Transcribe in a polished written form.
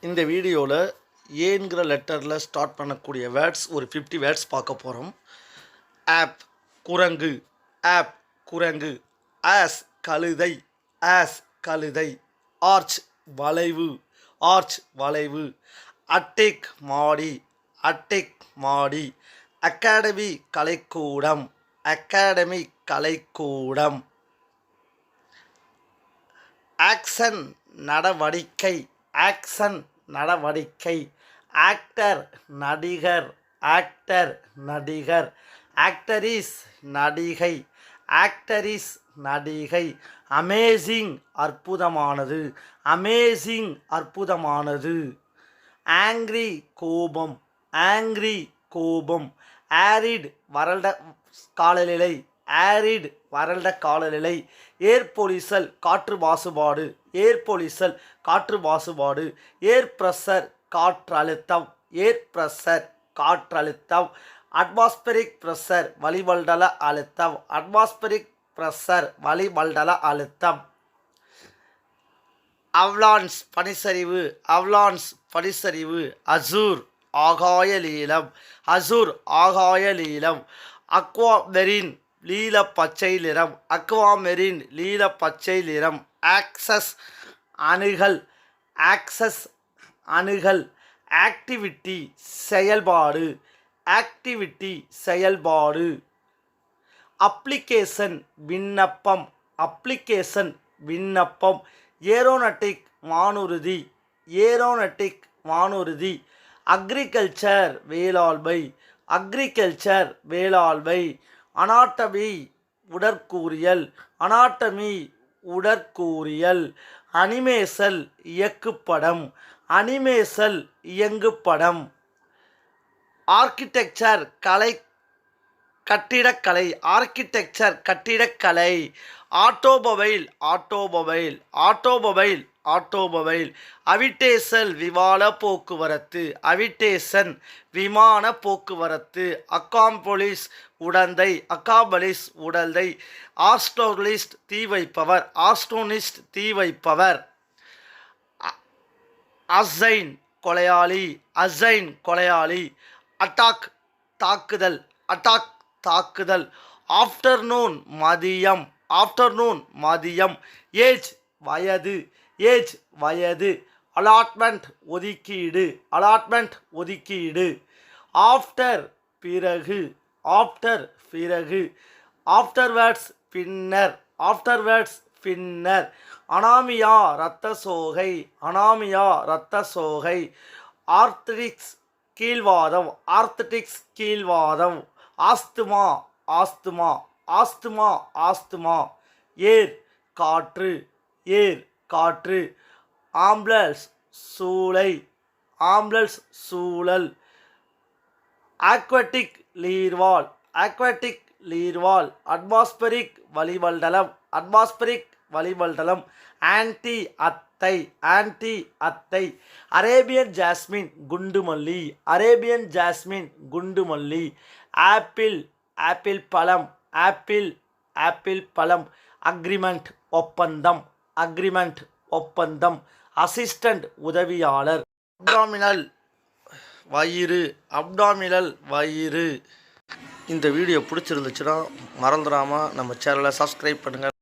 இந்த வீடியோவில் ஏங்கிற லெட்டரில் ஸ்டார்ட் பண்ணக்கூடிய வேர்ட்ஸ் ஒரு 50 வேர்ட்ஸ் பார்க்க போகிறோம். ஆப் குரங்கு, ஆப் குரங்கு. ஆஸ் கழுதை, ஆஸ் கழுதை. ஆர்ச் வளைவு, ஆர்ச் வளைவு. அட்டேக் மாடி, அட்டேக் மாடி. அகாடமி கலைக்கூடம், அகாடமி கலைக்கூடம். ஆக்ஷன் நடவடிக்கை, ஆக்ஷன் நடவடிக்கை. ஆக்டர் நடிகர், ஆக்டர் நடிகர். ஆக்டரிஸ் நடிகை, ஆக்டரிஸ் நடிகை. அமேசிங் அற்புதமானது, அமேசிங் அற்புதமானது. ஆங்க்ரி கோபம், ஆங்க்ரி கோபம். ஆரிட் வறண்ட காலநிலை, ஆரிட் வறண்ட காலநிலை. ஏர் பொல்யூஷன் காற்று மாசுபாடு, ஏர் பொல்யூஷன் காற்று மாசுபாடு. ஏர் பிரஷர் காற்றழுத்தம், ஏர் பிரஷர் காற்றழுத்தம். அட்மாஸ்பரிக் பிரஷர் வளிமண்டல அழுத்தம், அட்மாஸ்பரிக் பிரஷர் வளிமண்டல அழுத்தம். அவலான்ஸ் பனிச்சரிவு, அவலான்ஸ் பனிச்சரிவு. அசூர் ஆகாய நீலம், அசூர் ஆகாய நீலம். அக்வாமெரின் நீல பச்சை நிறம், அக்வாமெரின் நீல பச்சை நிறம். ஆக்சஸ் அணுகல், ஆக்சஸ் அணுகல். ஆக்டிவிட்டி செயல்பாடு, ஆக்டிவிட்டி செயல்பாடு. அப்ளிகேஷன் விண்ணப்பம், அப்ளிகேஷன் விண்ணப்பம். ஏரோநாட்டிக் வானூர்தி, ஏரோநாட்டிக் வானூர்தி. அக்ரிகல்ச்சர் வேளாண்மை, அக்ரிகல்ச்சர் வேளாண்மை. அனாட்டமி உடற்கூறியல், அனாட்டமி உடற்கூறியல். அனிமேஷன் இயக்குப்படம், அனிமேஷன் இயங்குப்படம். ஆர்க்கிடெக்சர் கலை கட்டிடக்கலை, ஆர்க்கிடெக்சர் கட்டிடக்கலை. Automobile, automobile, automobile, automobile. Aviation விமான போக்குவரத்து, அவிட்டேஷன் விமான போக்குவரத்து. அக்காம்பொலிஸ் உடந்தை, அக்காம்பலிஸ் உடந்தை. ஆஸ்ட்ரோலிஸ்ட் தீ வைப்பவர், ஆஸ்ட்ரோனிஸ்ட் தீ வைப்பவர். அசைன் கொலையாளி, அசைன் கொலையாளி. அட்டாக் தாக்குதல், அட்டாக் தாக்குதல். ஆஃப்டர்நூன் மதியம், ஆஃப்டர்நூன் மதியம். ஏஜ் வயது, ஏஜ் வயது. அலாட்மெண்ட் ஒதுக்கீடு, அலாட்மெண்ட் ஒதுக்கீடு. ஆஃப்டர் பிறகு, ஆஃப்டர் பிறகு. ஆஃப்டர்வேர்ட்ஸ் பின்னர், ஆஃப்டர்வேர்ட்ஸ் பின்னர். அனாமியா இரத்த சோகை, அனாமியா இரத்த சோகை. ஆர்த்ரிட்டிக்ஸ் கீழ்வாதம், ஆர்த்ரிட்டிக்ஸ் கீழ்வாதம். Asthma, asthma, asthma, asthma. Air காற்று, ஏர் காற்று. ஆம்புலன்ஸ் சூளை, ஆம்புலன்ஸ் சூழல். ஆக்வாட்டிக் நீர்வாழ், ஆக்வாட்டிக் நீர்வாழ். அட்மாஸ்பரிக் வளிமண்டலம், அட்மாஸ்பரிக் வளிமண்டலம். ஆன்டி அத்தை, ஆன்டி அத்தை. அரேபியன் ஜாஸ்மின் குண்டுமல்லி, அரேபியன் ஜாஸ்மின் குண்டுமல்லி. ஆப்பிள், ஆப்பிள் பழம், ஆப்பிள், ஆப்பிள் பழம். அக்ரிமெண்ட் ஒப்பந்தம், அக்ரிமெண்ட் ஒப்பந்தம். அசிஸ்டண்ட் உதவியாளர். அப்டாமினல் வயிறு, அப்டாமினல் வயிறு. இந்த வீடியோ பிடிச்சிருந்துச்சுன்னா மறந்துடாமல் நம்ம சேனலை சப்ஸ்கிரைப் பண்ணுங்கள்.